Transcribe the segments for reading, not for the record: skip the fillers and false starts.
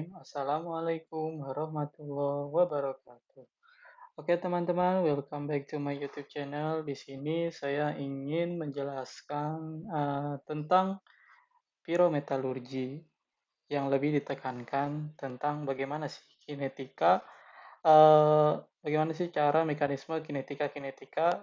Bismillahirrahmanirrahim. Assalamualaikum warahmatullahi wabarakatuh. Oke teman-teman, welcome back to my YouTube channel. Di sini saya ingin menjelaskan tentang pirometalurgi yang lebih ditekankan tentang bagaimana sih kinetika, bagaimana sih cara mekanisme kinetika,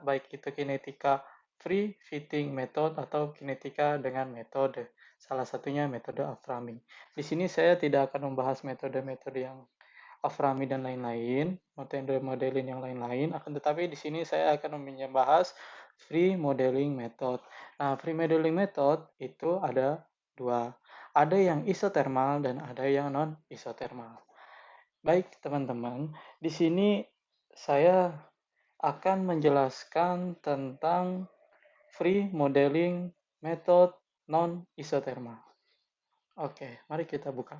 baik itu kinetika free fitting method atau kinetika dengan metode. Salah satunya metode Aframi. Di sini saya tidak akan membahas metode-metode yang Aframi dan lain-lain, metode modeling yang lain-lain, akan tetapi di sini saya akan membahas free modeling method. Nah, free modeling method itu ada dua. Ada yang isotermal dan ada yang non isotermal. Baik, teman-teman, di sini saya akan menjelaskan tentang free modeling method non isotermal. Oke, mari kita buka.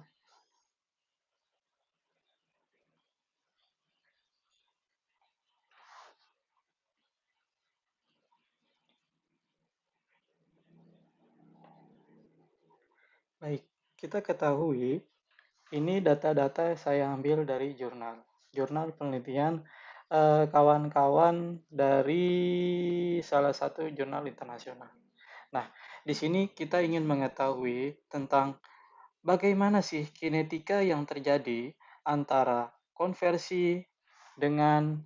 Baik, kita ketahui ini data-data saya ambil dari jurnal penelitian kawan-kawan dari salah satu jurnal internasional. Nah, di sini kita ingin mengetahui tentang bagaimana sih kinetika yang terjadi antara konversi dengan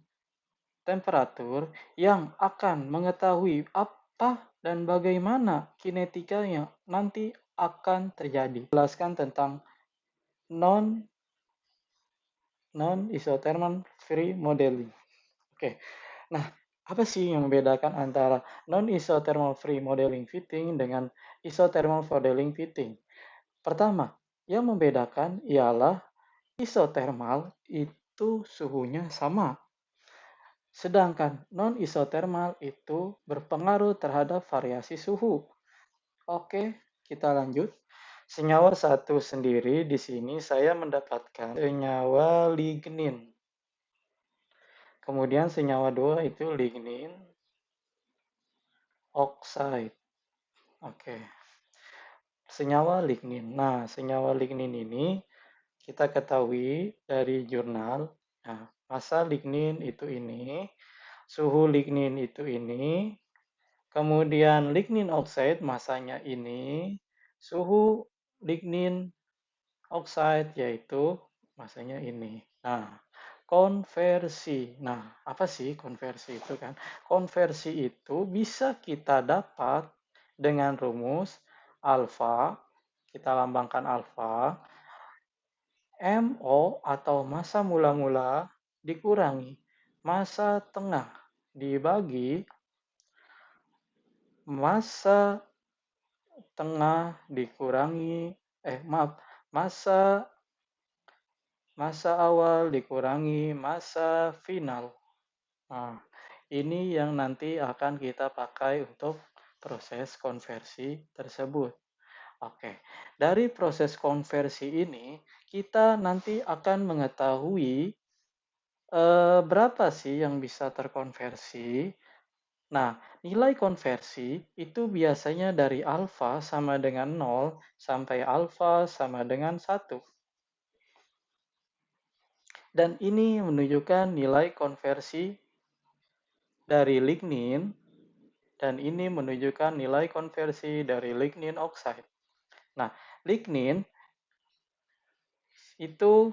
temperatur yang akan mengetahui apa dan bagaimana kinetika yang nanti akan terjadi. Jelaskan tentang non isothermal free modeling. Oke. Nah, apa sih yang membedakan antara non isothermal free modeling fitting dengan isothermal modeling fitting? Pertama, yang membedakan ialah isothermal itu suhunya sama. Sedangkan non isothermal itu berpengaruh terhadap variasi suhu. Oke, kita lanjut. Senyawa satu sendiri di sini saya mendapatkan senyawa lignin. Kemudian senyawa dua itu lignin oxide. Oke. Senyawa lignin. Nah, senyawa lignin ini kita ketahui dari jurnal. Nah, massa lignin itu ini, suhu lignin itu ini, kemudian lignin oxide masanya ini, suhu lignin oxide yaitu masanya ini. Nah, konversi. Nah, apa sih konversi itu kan? Konversi itu bisa kita dapat dengan rumus alfa, kita lambangkan alfa, MO atau massa mula-mula dikurangi massa tengah dibagi massa tengah dikurangi massa awal dikurangi massa final. Nah, ini yang nanti akan kita pakai untuk proses konversi tersebut. Oke, dari proses konversi ini kita nanti akan mengetahui berapa sih yang bisa terkonversi. Nah, nilai konversi itu biasanya dari alfa sama dengan 0 sampai alfa sama dengan 1. Dan ini menunjukkan nilai konversi dari lignin dan ini menunjukkan nilai konversi dari lignin oxide. Nah, lignin itu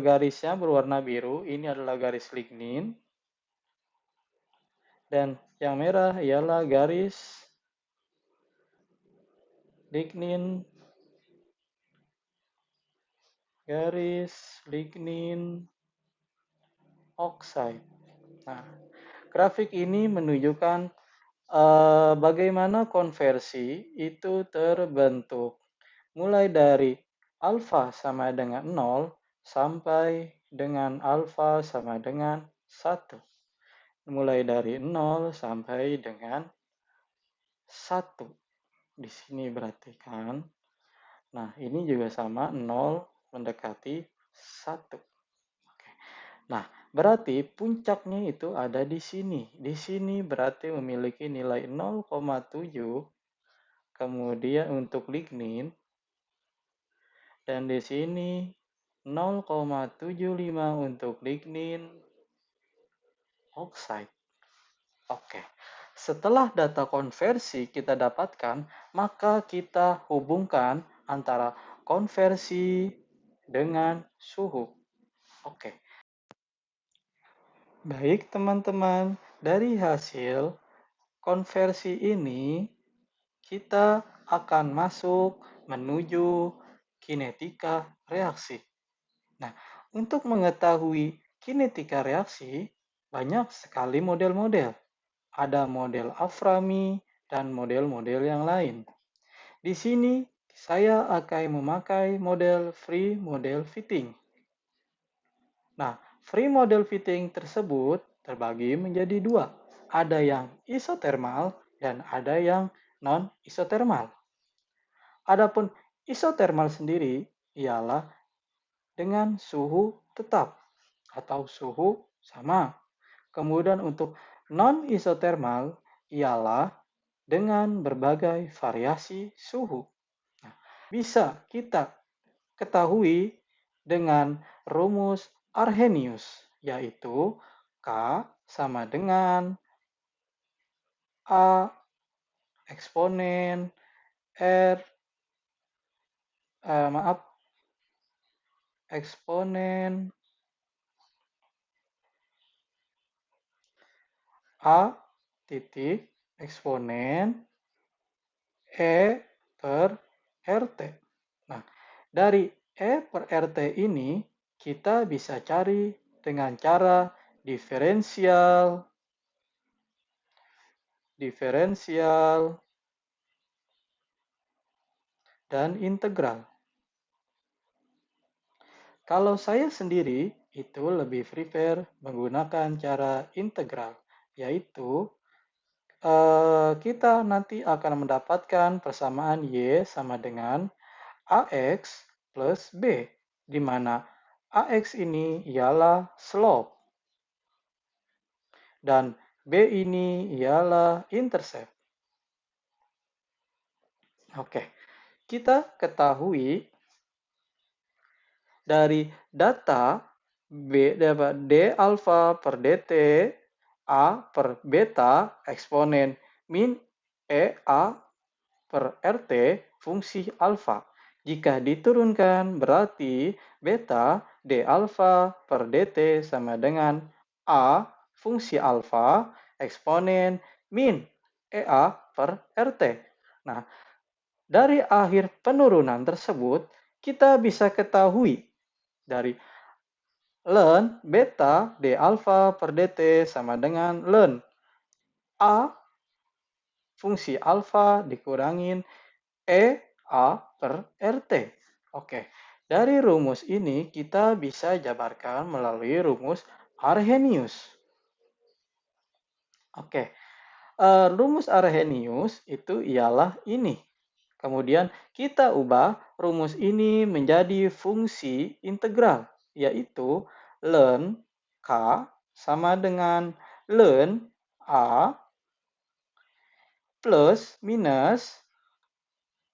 garisnya berwarna biru, ini adalah garis lignin. Dan yang merah ialah garis lignin oxide. Nah, grafik ini menunjukkan bagaimana konversi itu terbentuk. Mulai dari alfa sama dengan 0 sampai dengan alfa sama dengan 1. Mulai dari 0 sampai dengan 1. Di sini berarti kan. Nah, ini juga sama 0 mendekati 1. Oke. Nah, berarti puncaknya itu ada di sini. Di sini berarti memiliki nilai 0,7. Kemudian untuk lignin Dan di sini 0,75 untuk lignin oxide. Oke. Setelah data konversi kita dapatkan, maka kita hubungkan antara konversi dengan suhu. Oke. Baik teman-teman, dari hasil konversi ini kita akan masuk menuju kinetika reaksi. Nah, untuk mengetahui kinetika reaksi, banyak sekali model-model. Ada model Aframi dan model-model yang lain. Di sini saya akan memakai model free model fitting. Nah, free model fitting tersebut terbagi menjadi dua. Ada yang isotermal dan ada yang non-isotermal. Adapun isotermal sendiri ialah dengan suhu tetap atau suhu sama. Kemudian untuk non-isotermal ialah dengan berbagai variasi suhu. Nah, bisa kita ketahui dengan rumus Arrhenius, yaitu K sama dengan A eksponen R, eksponen A titik eksponen E per RT. Nah, dari E per RT ini kita bisa cari dengan cara diferensial, dan integral. Kalau saya sendiri itu lebih prefer menggunakan cara integral, yaitu kita nanti akan mendapatkan persamaan Y sama dengan AX plus B, di mana AX ini ialah slope dan B ini ialah intercept. Oke, kita ketahui dari data D alfa per dt A per beta eksponen min EA per RT fungsi alfa. Jika diturunkan berarti beta D alfa per dt sama dengan A fungsi alfa eksponen min EA per RT. Nah, dari akhir penurunan tersebut, kita bisa ketahui dari ln beta D alfa per dt sama dengan ln A fungsi alfa dikurangin EA per RT. Oke, dari rumus ini kita bisa jabarkan melalui rumus Arrhenius. Oke, rumus Arrhenius itu ialah ini. Kemudian kita ubah rumus ini menjadi fungsi integral, yaitu ln K sama dengan ln A plus minus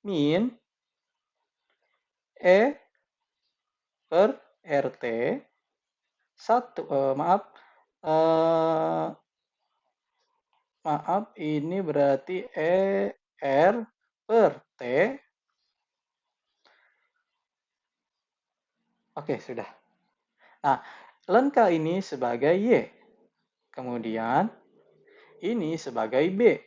min E per RT maaf ini berarti R per T. Oke, sudah. Nah, ln K ini sebagai Y. Kemudian ini sebagai B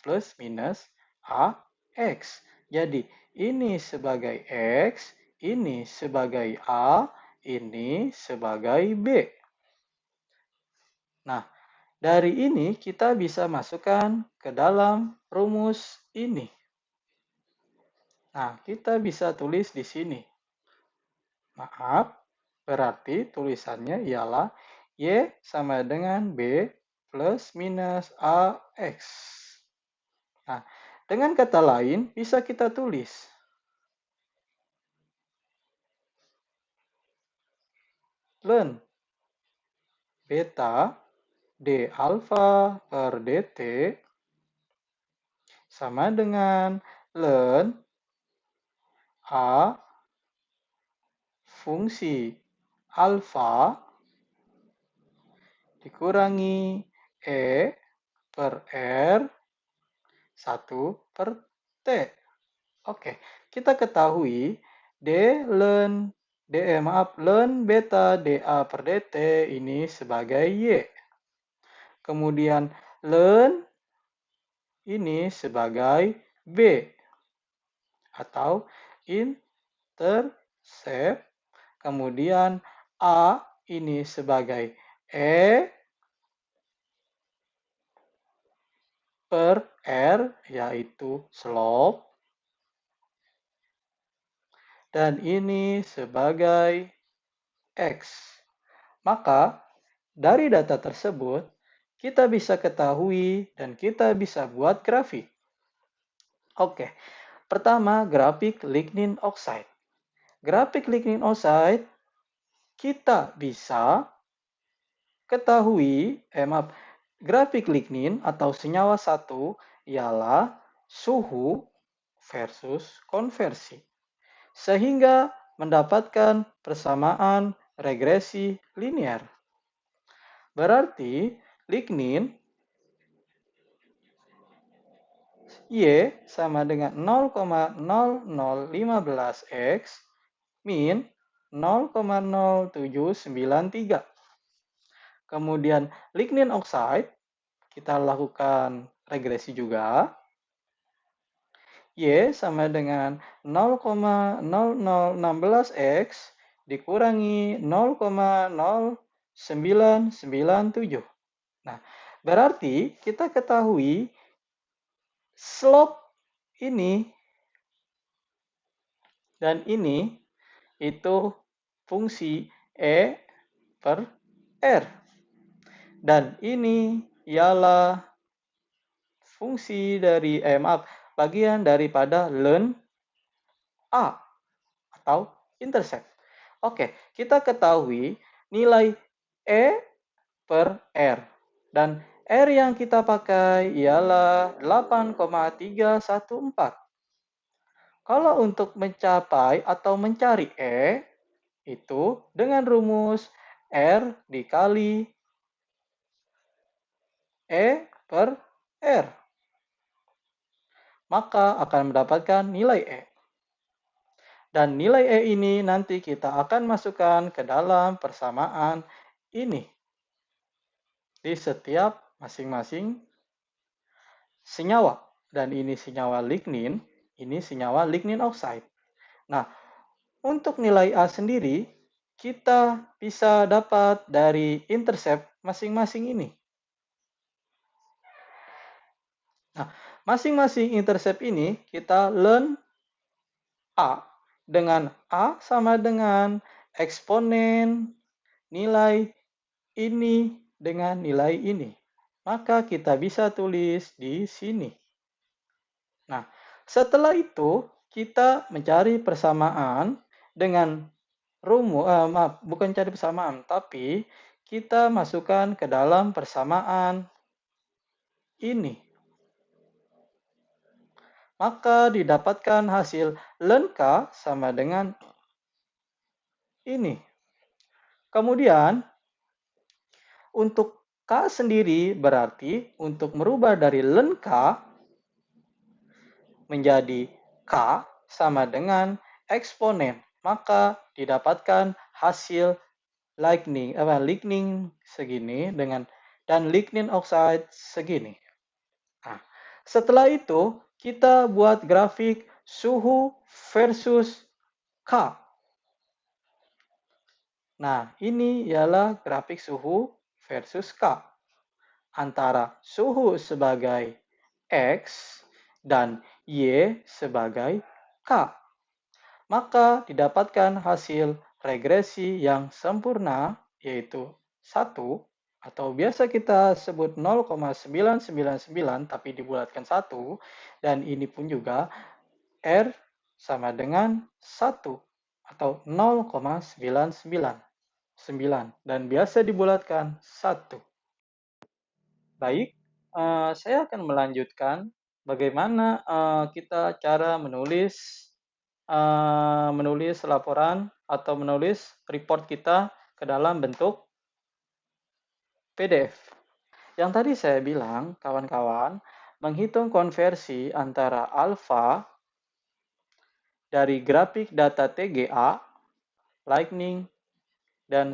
plus minus AX. Jadi ini sebagai X, ini sebagai A, ini sebagai B. Nah, dari ini kita bisa masukkan ke dalam rumus ini. Nah, kita bisa tulis di sini. Maaf, berarti tulisannya ialah Y sama dengan B plus minus AX. Nah, dengan kata lain bisa kita tulis ln beta D alfa per dt sama dengan ln A fungsi alfa dikurangi E per R 1/T. Oke, kita ketahui D ln ln beta dA per dt ini sebagai Y. Kemudian ln ini sebagai B atau intercept. Kemudian A ini sebagai E per R yaitu slope. Dan ini sebagai X. Maka dari data tersebut kita bisa ketahui dan kita bisa buat grafik. Oke, pertama grafik lignin oxide. Grafik lignin oxide kita bisa ketahui, grafik lignin atau senyawa satu ialah suhu versus konversi. Sehingga mendapatkan persamaan regresi linier. Berarti lignin Y sama dengan 0,0015 X min 0,0793. Kemudian lignin oxide kita lakukan regresi juga. Y sama dengan 0,0016 X dikurangi 0,0997. Nah, berarti kita ketahui slope ini dan ini itu fungsi E per R. Dan ini ialah fungsi dari, bagian daripada ln A atau intercept. Oke, kita ketahui nilai E per R. Dan R yang kita pakai ialah 8,314. Kalau untuk mencapai atau mencari E, itu dengan rumus R dikali E per R. Maka akan mendapatkan nilai E. Dan nilai E ini nanti kita akan masukkan ke dalam persamaan ini. Di setiap masing-masing senyawa. Dan ini senyawa lignin, ini senyawa lignin oxide. Nah, untuk nilai A sendiri, kita bisa dapat dari intercept masing-masing ini. Nah, masing-masing intercept ini kita ln A. Dengan A sama dengan eksponen nilai ini dengan nilai ini. Maka kita bisa tulis di sini. Nah, setelah itu kita mencari persamaan dengan rumus, bukan cari persamaan, tapi kita masukkan ke dalam persamaan ini. Maka didapatkan hasil ln K sama dengan ini. Kemudian, untuk K sendiri berarti untuk merubah dari ln K menjadi K sama dengan eksponen. Maka didapatkan hasil lignin segini dan lignin oxide segini. Nah, setelah itu kita buat grafik suhu versus K. Nah, ini ialah grafik suhu versus K. Antara suhu sebagai X dan Y sebagai K. Maka didapatkan hasil regresi yang sempurna, yaitu 1, atau biasa kita sebut 0,999, tapi dibulatkan 1, dan ini pun juga R sama dengan 1, atau 0,999, dan biasa dibulatkan 1. Baik, saya akan melanjutkan bagaimana kita cara menulis menulis laporan atau menulis report kita ke dalam bentuk PDF. Yang tadi saya bilang, kawan-kawan, menghitung konversi antara alfa dari grafik data TGA, lightning, dan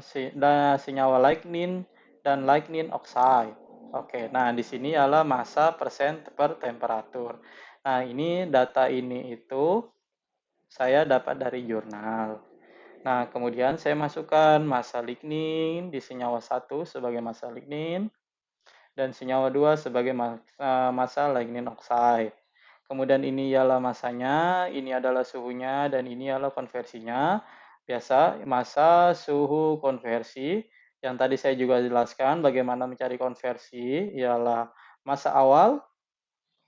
senyawa lignin dan lignin oxide. Oke, nah di sini adalah massa persen per temperatur. Nah, ini data ini itu saya dapat dari jurnal. Nah, kemudian saya masukkan massa lignin di senyawa 1 sebagai massa lignin dan senyawa 2 sebagai massa lignin oxide. Kemudian ini ialah masanya, ini adalah suhunya, dan ini adalah konversinya. Biasa, massa, suhu, konversi. Yang tadi saya juga jelaskan bagaimana mencari konversi, ialah massa awal,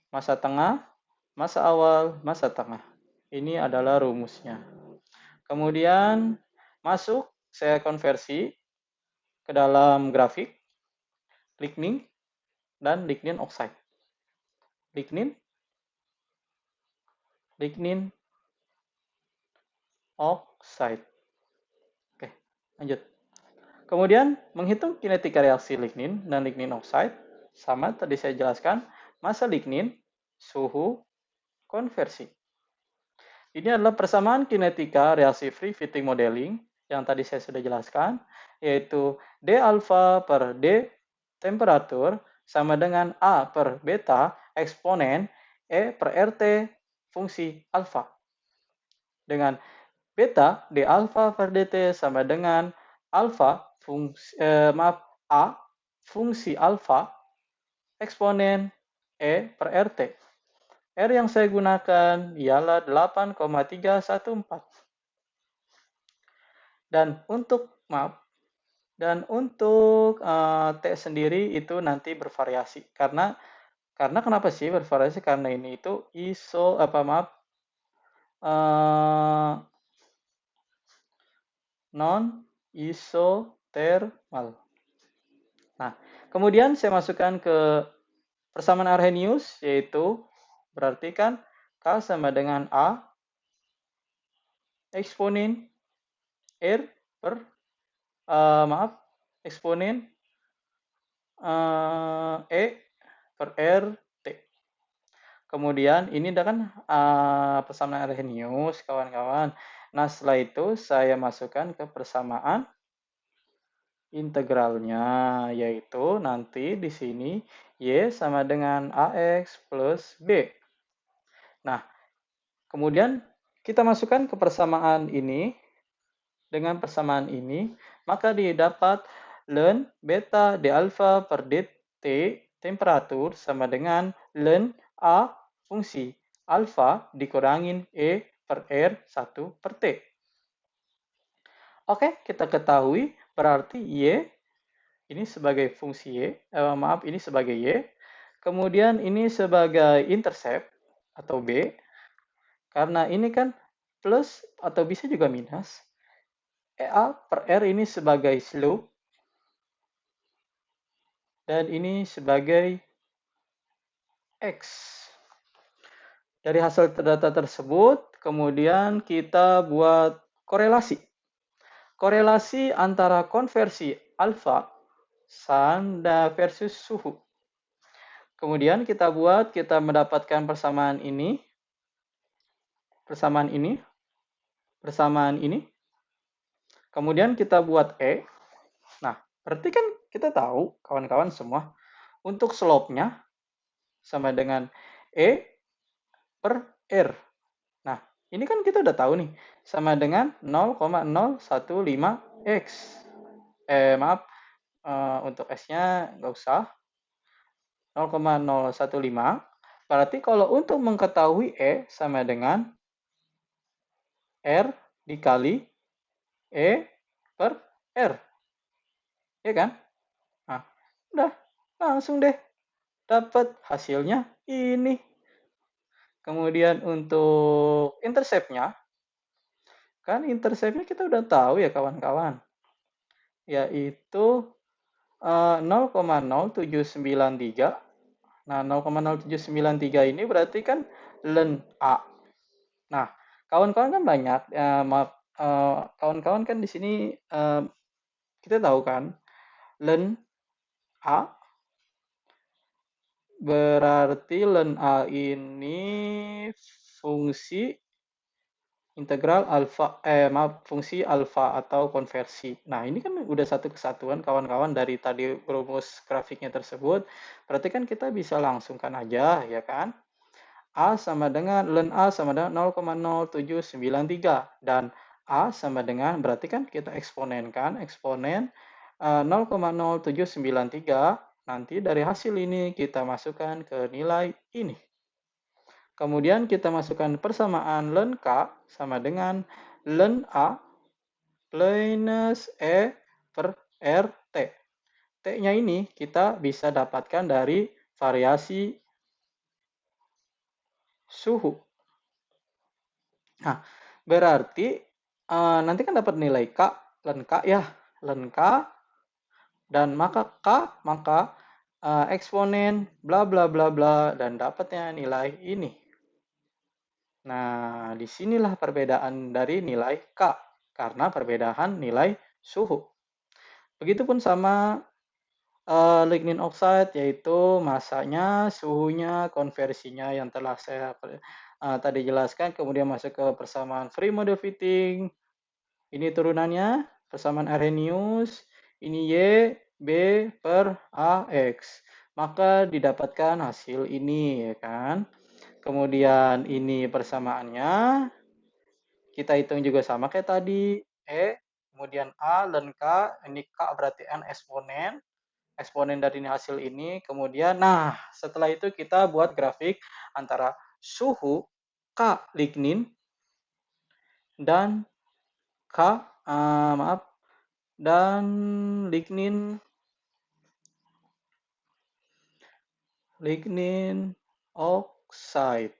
massa tengah, massa awal, massa tengah. Ini adalah rumusnya. Kemudian masuk, saya konversi ke dalam grafik, lignin dan lignin oxide. Lignin oxide. Oke, lanjut. Kemudian menghitung kinetika reaksi lignin dan lignin oxide, sama tadi saya jelaskan, massa lignin, suhu, konversi. Ini adalah persamaan kinetika reaksi free fitting modeling yang tadi saya sudah jelaskan, yaitu D alpha per D temperatur sama dengan A per beta eksponen E per RT fungsi alpha. Dengan beta D alpha per DT sama dengan alpha A fungsi alpha eksponen E per RT. R yang saya gunakan ialah 8,314. Dan untuk T sendiri itu nanti bervariasi. Karena kenapa sih bervariasi? Karena ini itu non isothermal. Nah, kemudian saya masukkan ke persamaan Arrhenius, yaitu berarti kan K sama dengan A eksponen R per eksponen E per RT. Kemudian ini udah kan persamaan Arrhenius, kawan-kawan. Nah, setelah itu saya masukkan ke persamaan integralnya, yaitu nanti di sini Y sama dengan AX plus B. Nah, kemudian kita masukkan ke persamaan ini. Dengan persamaan ini, maka didapat ln beta D alpha per dt temperatur sama dengan ln A fungsi alpha dikurangin E per R1 per T. Oke, kita ketahui berarti Y ini sebagai fungsi Y, ini sebagai Y, kemudian ini sebagai intercept atau B, karena ini kan plus atau bisa juga minus, EA per R ini sebagai slope, dan ini sebagai X. Dari hasil data tersebut, kemudian kita buat korelasi. Korelasi antara konversi alfa versus suhu. Kemudian kita mendapatkan persamaan ini, kemudian kita buat E. Nah, berarti kan kita tahu, kawan-kawan semua, untuk slope-nya sama dengan E per R. Nah, ini kan kita udah tahu nih, sama dengan 0,015X. Untuk S-nya nggak usah. 0,015. Berarti kalau untuk mengetahui E sama dengan R dikali E per R. Ya kan? Nah, udah. Langsung deh. Dapat hasilnya ini. Kemudian untuk intercept-nya, kan intercept-nya kita udah tahu ya kawan-kawan. Yaitu 0,0793. Nah, 0,0793 ini berarti kan ln A. Nah, kawan-kawan kan banyak, maaf, kawan-kawan kan di sini, kita tahu kan, len A berarti len A ini fungsi integral alfa, maaf, fungsi alfa atau konversi. Nah, ini kan udah satu kesatuan kawan-kawan dari tadi rumus grafiknya tersebut. Berarti kan kita bisa langsungkan aja, ya kan? A sama dengan ln A sama dengan 0,0793 dan A sama dengan berarti kan kita eksponenkan eksponen 0,0793 nanti dari hasil ini kita masukkan ke nilai ini. Kemudian kita masukkan persamaan ln K sama dengan ln A plus E per RT. T-nya ini kita bisa dapatkan dari variasi suhu. Nah, berarti nanti kan dapat nilai K, ln K ya, ln K, dan maka eksponen bla bla bla bla dan dapatnya nilai ini. Nah, disinilah perbedaan dari nilai K, karena perbedaan nilai suhu. Begitupun sama lignin oxide, yaitu masanya, suhunya, konversinya yang telah saya tadi jelaskan, kemudian masuk ke persamaan free model fitting. Ini turunannya, persamaan Arrhenius, ini Y, B per AX. Maka didapatkan hasil ini, ya kan? Kemudian ini persamaannya, kita hitung juga sama kayak tadi, E, kemudian A, ln K, ini K berarti N eksponen dari hasil ini, kemudian, nah setelah itu kita buat grafik antara suhu K lignin dan K, maaf, dan lignin oxide.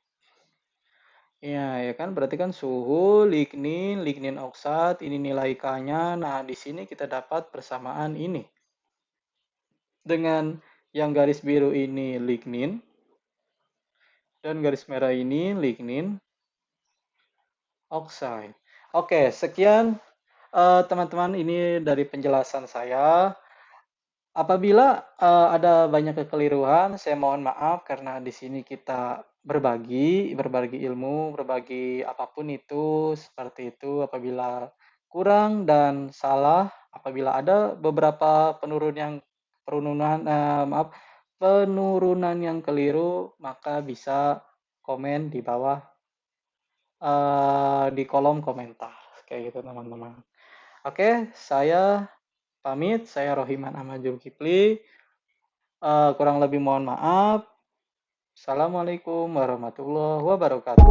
Ya kan berarti kan suhu lignin oxide, ini nilai K-nya. Nah, di sini kita dapat persamaan ini. Dengan yang garis biru ini lignin dan garis merah ini lignin oxide. Oke, sekian teman-teman, ini dari penjelasan saya. Apabila ada banyak kekeliruan, saya mohon maaf karena di sini kita berbagi ilmu, berbagi apapun itu, seperti itu. Apabila kurang dan salah, apabila ada beberapa penurunan yang keliru, maka bisa komen di bawah di kolom komentar, kayak gitu teman-teman. Oke, saya pamit, saya Rohiman Ahmad Zulkifli. Kurang lebih mohon maaf. Assalamualaikum warahmatullahi wabarakatuh.